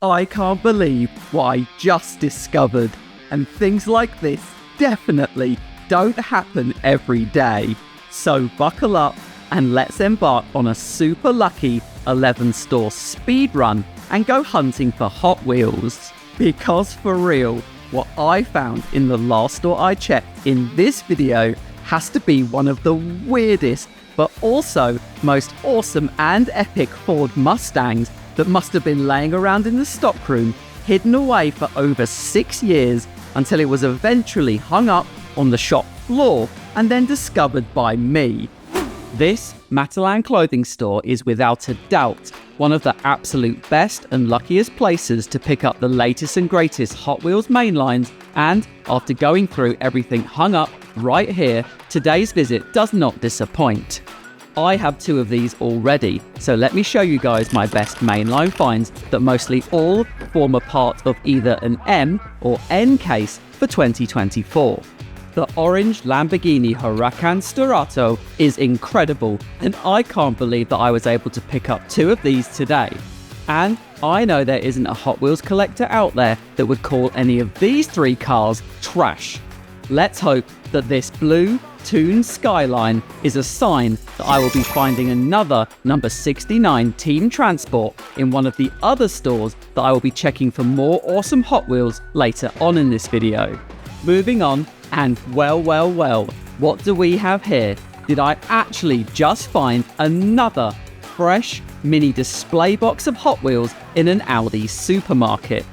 I can't believe what I just discovered. And things like this definitely don't happen every day. So buckle up and let's embark on a super lucky 11-store speed run and go hunting for Hot Wheels. Because for real, what I found in the last store I checked in this video has to be one of the weirdest but also most awesome and epic Ford Mustangs that must have been laying around in the stockroom, hidden away for over 6 years until it was eventually hung up on the shop floor and then discovered by me. This Matalan clothing store is without a doubt one of the absolute best and luckiest places to pick up the latest and greatest Hot Wheels mainlines, and after going through everything hung up right here, today's visit does not disappoint. I have 2 of these already, so let me show you guys my best mainline finds that mostly all form a part of either an M or N case for 2024. The orange Lamborghini Huracan Sturato is incredible, and I can't believe that I was able to pick up 2 of these today. And I know there isn't a Hot Wheels collector out there that would call any of these 3 cars trash. Let's hope that this blue Toon Skyline is a sign that I will be finding another number 69 Team Transport in one of the other stores that I will be checking for more awesome Hot Wheels later on in this video. Moving on, and well, what do we have here? Did I actually just find another fresh mini display box of Hot Wheels in an Aldi supermarket?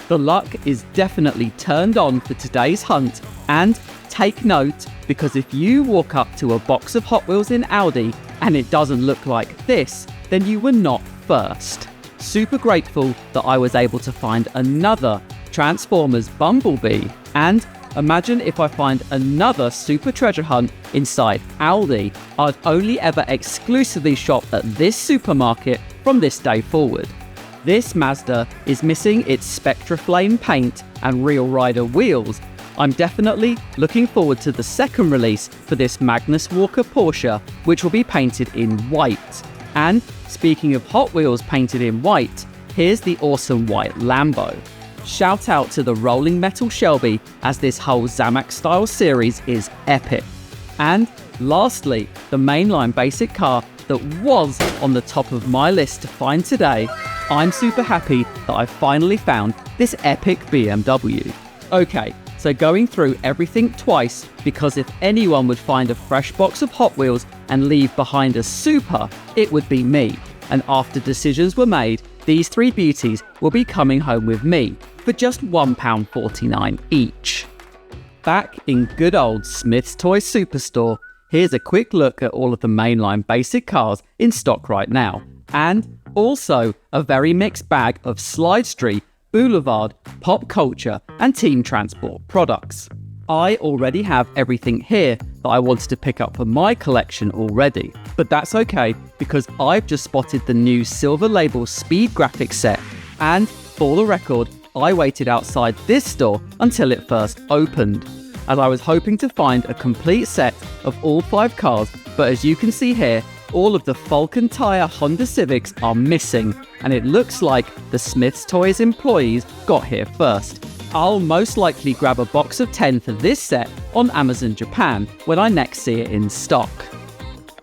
The luck is definitely turned on for today's hunt, and take note, because if you walk up to a box of Hot Wheels in Aldi and it doesn't look like this, then you were not first. Super grateful that I was able to find another Transformers Bumblebee, and imagine if I find another super treasure hunt inside Aldi. I'd only ever exclusively shop at this supermarket from this day forward. This Mazda is missing its Spectra Flame paint and Real Rider wheels. I'm definitely looking forward to the second release for this Magnus Walker Porsche, which will be painted in white. And speaking of Hot Wheels painted in white, here's the awesome white Lambo. Shout out to the Rolling Metal Shelby, as this whole Zamac style series is epic. And lastly, the mainline basic car that was on the top of my list to find today. I'm super happy that I finally found this epic BMW. Okay, so going through everything twice, because if anyone would find a fresh box of Hot Wheels and leave behind a super, it would be me. And after decisions were made, these 3 beauties will be coming home with me for just £1.49 each. Back in good old Smyths Toy Superstore, here's a quick look at all of the mainline basic cars in stock right now, and also a very mixed bag of Slide Street, Boulevard, Pop Culture and Team Transport products. I already have everything here that I wanted to pick up for my collection already, but that's okay because I've just spotted the new Silver Label Speed Graphics set, and for the record, I waited outside this store until it first opened, as I was hoping to find a complete set of all 5 cars, but as you can see here, all of the Falcon Tire Honda Civics are missing, and it looks like the Smyths Toys employees got here first. I'll most likely grab a box of 10 for this set on Amazon Japan when I next see it in stock.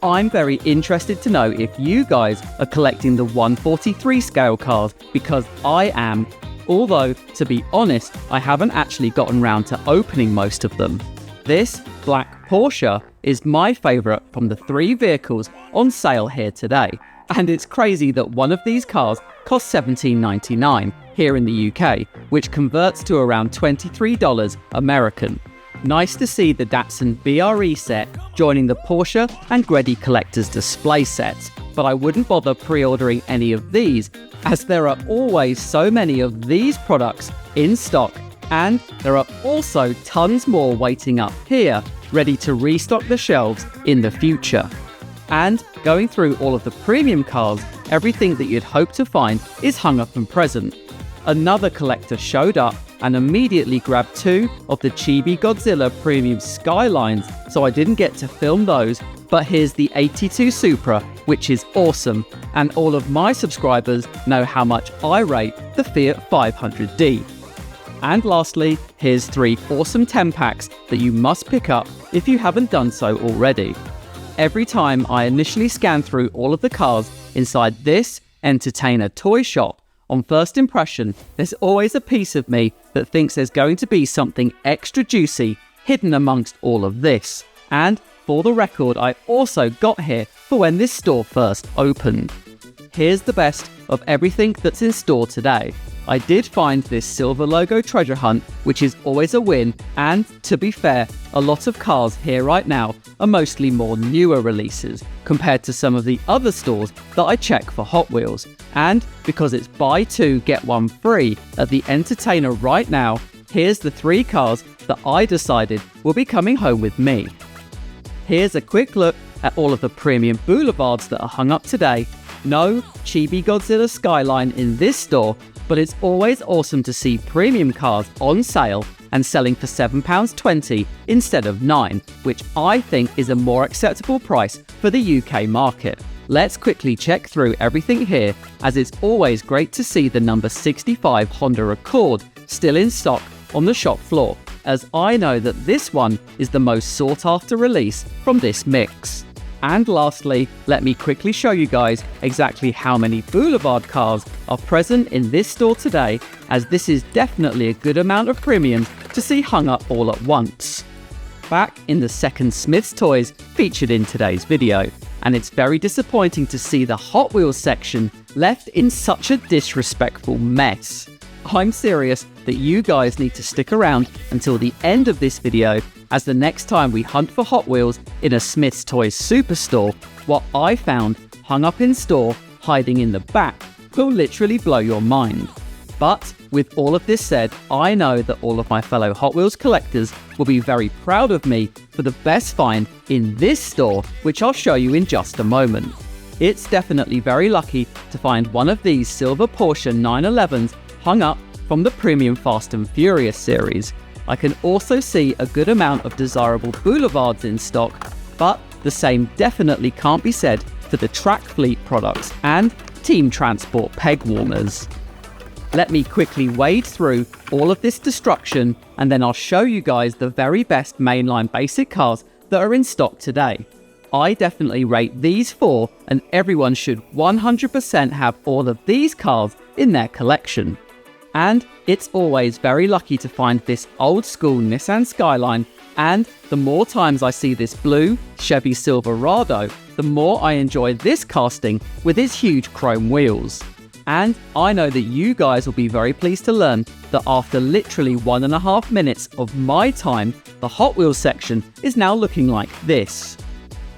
I'm very interested to know if you guys are collecting the 1/43 scale cars, because I am, although to be honest, I haven't actually gotten round to opening most of them. This black Porsche is my favourite from the 3 vehicles on sale here today, and it's crazy that one of these cars costs $17.99 here in the UK, which converts to around $23 American. Nice to see the Datsun BRE set joining the Porsche and Gredi Collector's display sets, but I wouldn't bother pre-ordering any of these, as there are always so many of these products in stock, and there are also tons more waiting up here, ready to restock the shelves in the future. And going through all of the premium cars, everything that you'd hope to find is hung up and present. Another collector showed up and immediately grabbed 2 of the Chibi Godzilla Premium Skylines, so I didn't get to film those, But here's the 82 Supra, which is awesome, and all of my subscribers know how much I rate the Fiat 500D. And lastly, here's 3 awesome 10 packs that you must pick up if you haven't done so already. Every time I initially scan through all of the cars inside this entertainer toy shop, on first impression, there's always a piece of me that thinks there's going to be something extra juicy hidden amongst all of this. And for the record, I also got here for when this store first opened. Here's the best of everything that's in store today. I did find this silver logo treasure hunt, which is always a win, and to be fair, a lot of cars here right now are mostly more newer releases compared to some of the other stores that I check for Hot Wheels. And because it's buy 2 get 1 free at the Entertainer right now, here's the 3 cars that I decided will be coming home with me. Here's a quick look at all of the premium boulevards that are hung up today. No chibi Godzilla skyline in this store, but it's always awesome to see premium cars on sale and selling for £7.20 instead of £9, which I think is a more acceptable price for the UK market. Let's quickly check through everything here, as it's always great to see the number 65 Honda Accord still in stock on the shop floor, as I know that this one is the most sought after release from this mix. And lastly, let me quickly show you guys exactly how many Boulevard cars are present in this store today, as this is definitely a good amount of premiums to see hung up all at once. Back in the second Smyths toys featured in today's video, and it's very disappointing to see the Hot Wheels section left in such a disrespectful mess. I'm serious that you guys need to stick around until the end of this video, as the next time we hunt for Hot Wheels in a Smyths Toys Superstore, what I found hung up in store, hiding in the back, will literally blow your mind. But with all of this said, I know that all of my fellow Hot Wheels collectors will be very proud of me for the best find in this store, which I'll show you in just a moment. It's definitely very lucky to find one of these silver Porsche 911s hung up from the premium Fast and Furious series. I can also see a good amount of desirable boulevards in stock, but the same definitely can't be said for the Track Fleet products and Team Transport peg warmers. Let me quickly wade through all of this destruction, and then I'll show you guys the very best mainline basic cars that are in stock today. I definitely rate these 4, and everyone should 100% have all of these cars in their collection. And it's always very lucky to find this old school Nissan Skyline, and the more times I see this blue Chevy Silverado, the more I enjoy this casting with its huge chrome wheels. And I know that you guys will be very pleased to learn that after literally 1.5 minutes of my time, the Hot Wheels section is now looking like this.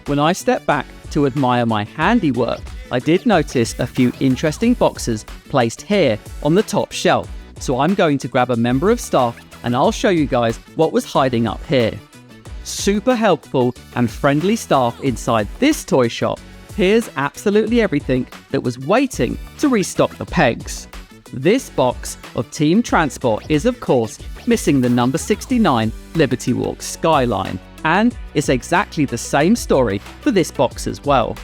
When I step back to admire my handiwork, I did notice a few interesting boxes placed here on the top shelf, so I'm going to grab a member of staff and I'll show you guys what was hiding up here. Super helpful and friendly staff inside this toy shop. Here's absolutely everything that was waiting to restock the pegs. This box of Team Transport is of course missing the number 69 Liberty Walk Skyline, and it's exactly the same story for this box as well.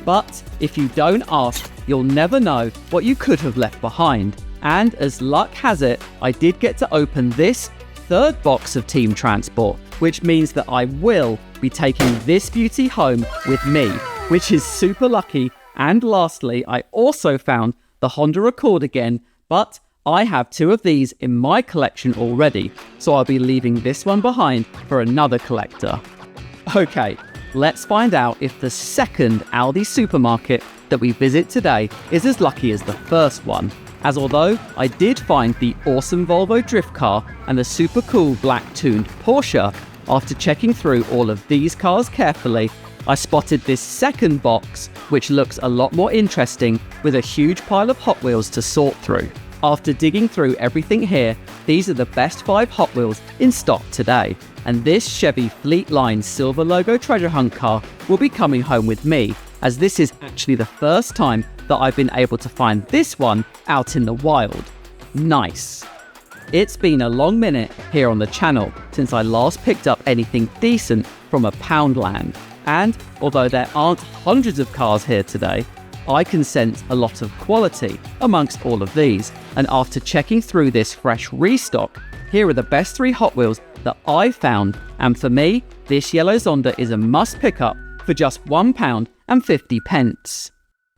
But if you don't ask, you'll never know what you could have left behind. And as luck has it, I did get to open this third box of Team Transport, which means that I will be taking this beauty home with me, which is super lucky. And lastly, I also found the Honda Accord again, but I have 2 of these in my collection already, so I'll be leaving this one behind for another collector. Okay, let's find out if the second Aldi supermarket that we visit today is as lucky as the first one, as although I did find the awesome Volvo drift car and the super cool black tuned Porsche, after checking through all of these cars carefully, I spotted this second box, which looks a lot more interesting with a huge pile of Hot Wheels to sort through. After digging through everything here, these are the best 5 Hot Wheels in stock today, and this Chevy Fleet Line silver logo treasure hunt car will be coming home with me, as this is actually the first time that I've been able to find this one out in the wild. Nice. It's been a long minute here on the channel since I last picked up anything decent from a Poundland, And although there aren't hundreds of cars here today, I can sense a lot of quality amongst all of these. And after checking through this fresh restock, here are the best 3 Hot Wheels that I found. And for me, this yellow Zonda is a must pick up for just £1.50.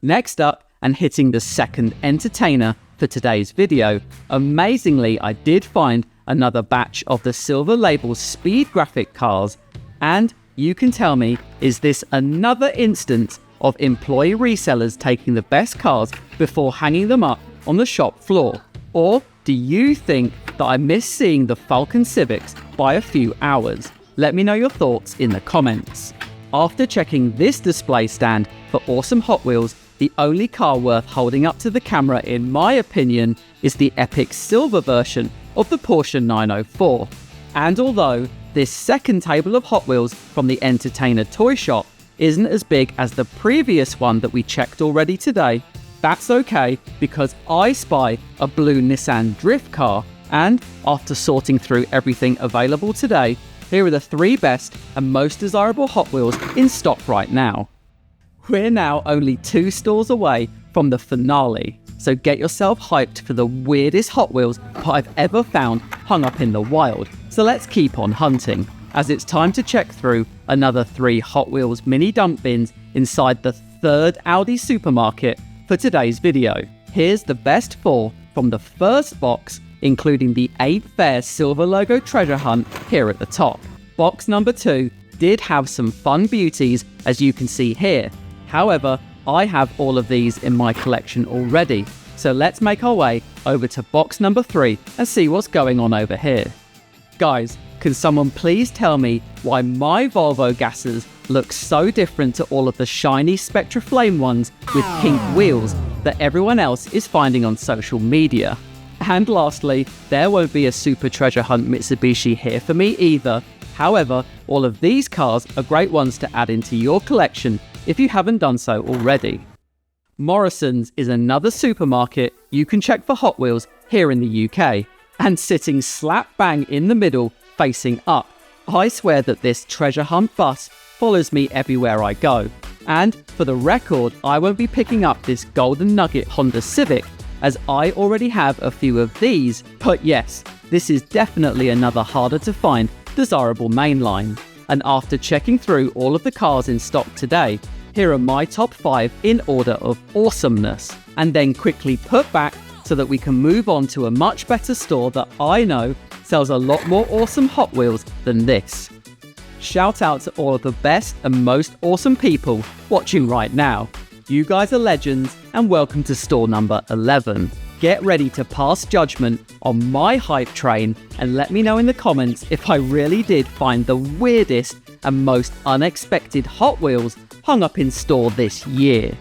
Next up, and hitting the second entertainer for today's video, amazingly I did find another batch of the Silver Label Speed Graphic cars. And you can tell me, is this another instance of employee resellers taking the best cars before hanging them up on the shop floor? Or do you think that I missed seeing the Falcon Civics by a few hours? Let me know your thoughts in the comments. After checking this display stand for awesome Hot Wheels, the only car worth holding up to the camera in my opinion is the epic silver version of the Porsche 904. And although this second table of Hot Wheels from the Entertainer Toy Shop isn't as big as the previous one that we checked already today, that's okay because I spy a blue Nissan drift car, and after sorting through everything available today, here are the 3 best and most desirable Hot Wheels in stock right now. We're now only 2 stores away from the finale, so get yourself hyped for the weirdest Hot Wheels that I've ever found hung up in the wild. So let's keep on hunting, as it's time to check through another 3 Hot Wheels mini dump bins inside the 3rd Aldi supermarket for today's video. Here's the best 4 from the first box, including the 8 Fair Silver Logo Treasure Hunt here at the top. Box number 2 did have some fun beauties, as you can see here. However, I have all of these in my collection already, so let's make our way over to box number 3 and see what's going on over here. Guys, can someone please tell me why my Volvo gassers look so different to all of the shiny Spectra Flame ones with pink wheels that everyone else is finding on social media? And lastly, there won't be a Super Treasure Hunt Mitsubishi here for me either. However, all of these cars are great ones to add into your collection if you haven't done so already. Morrisons is another supermarket you can check for Hot Wheels here in the UK, and sitting slap bang in the middle facing up, I swear that this treasure hunt bus follows me everywhere I go. And for the record, I won't be picking up this golden nugget Honda Civic, as I already have a few of these, but yes, this is definitely another harder to find desirable mainline. And after checking through all of the cars in stock today, here are my top 5 in order of awesomeness, and then quickly put back so that we can move on to a much better store that I know sells a lot more awesome Hot Wheels than this. Shout out to all of the best and most awesome people watching right now. You guys are legends, and welcome to store number 11. Get ready to pass judgment on my hype train and let me know in the comments if I really did find the weirdest and most unexpected Hot Wheels hung up in store this year.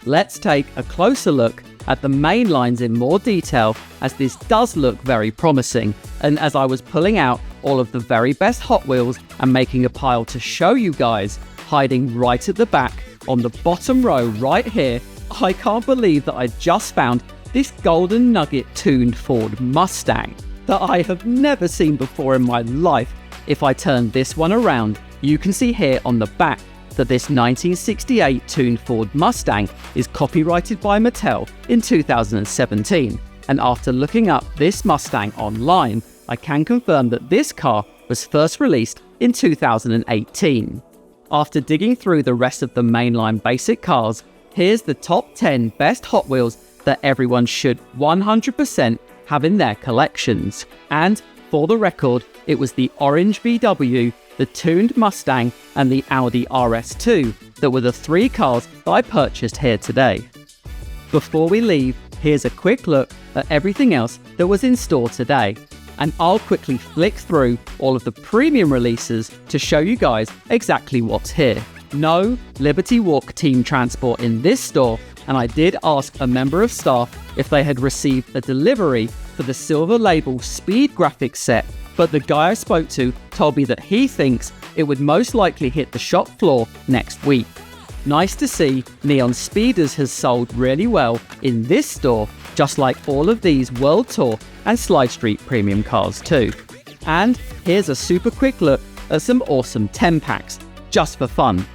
Let's take a closer look at the main lines in more detail, as this does look very promising. And as I was pulling out all of the very best Hot Wheels and making a pile to show you guys, hiding right at the back on the bottom row right here, I can't believe that I just found this golden nugget tuned Ford Mustang that I have never seen before in my life. If I turn this one around, you can see here on the back that this 1968 tuned Ford Mustang is copyrighted by Mattel in 2017. And after looking up this Mustang online, I can confirm that this car was first released in 2018. After digging through the rest of the mainline basic cars, here's the top 10 best Hot Wheels that everyone should 100% have in their collections. And for the record, it was the orange VW, the tuned Mustang, and the Audi RS2 that were the 3 cars that I purchased here today. Before we leave, here's a quick look at everything else that was in store today. And I'll quickly flick through all of the premium releases to show you guys exactly what's here. No Liberty Walk team transport in this store, and I did ask a member of staff if they had received a delivery for the Silver Label Speed Graphics set, but the guy I spoke to told me that he thinks it would most likely hit the shop floor next week. Nice to see Neon Speeders has sold really well in this store, just like all of these World Tour and Slide Street premium cars too. And here's a super quick look at some awesome 10 packs, just for fun.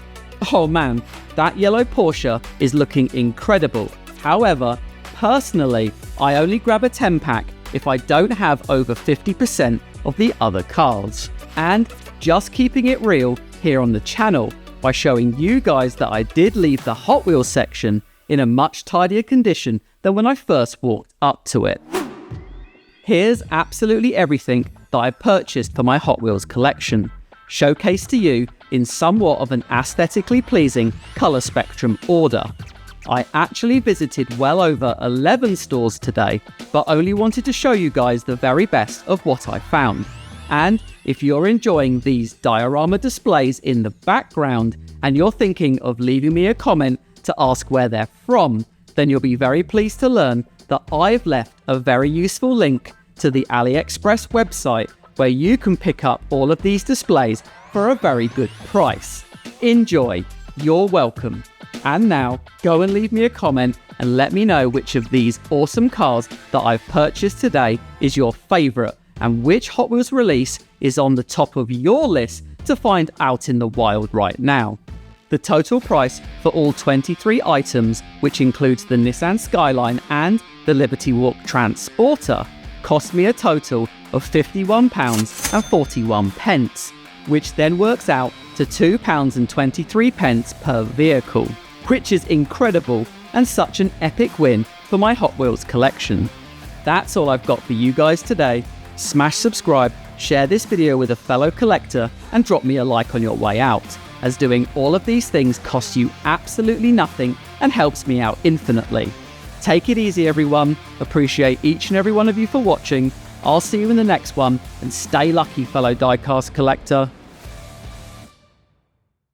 Oh man, that yellow Porsche is looking incredible. However, personally, I only grab a 10-pack if I don't have over 50% of the other cars. And just keeping it real here on the channel by showing you guys that I did leave the Hot Wheels section in a much tidier condition than when I first walked up to it. Here's absolutely everything that I purchased for my Hot Wheels collection, showcased to you in somewhat of an aesthetically pleasing colour spectrum order. I actually visited well over 11 stores today, but only wanted to show you guys the very best of what I found. And if you're enjoying these diorama displays in the background and you're thinking of leaving me a comment to ask where they're from, then you'll be very pleased to learn that I've left a very useful link to the AliExpress website where you can pick up all of these displays for a very good price. Enjoy, you're welcome. And now, go and leave me a comment and let me know which of these awesome cars that I've purchased today is your favourite and which Hot Wheels release is on the top of your list to find out in the wild right now. The total price for all 23 items, which includes the Nissan Skyline and the Liberty Walk Transporter, cost me a total of £51.41, which then works out to £2.23 per vehicle, which is incredible and such an epic win for my Hot Wheels collection. That's all I've got for you guys today. Smash subscribe, share this video with a fellow collector, and drop me a like on your way out, as doing all of these things costs you absolutely nothing and helps me out infinitely. Take it easy everyone, appreciate each and every one of you for watching. I'll see you in the next one, and stay lucky fellow diecast collector.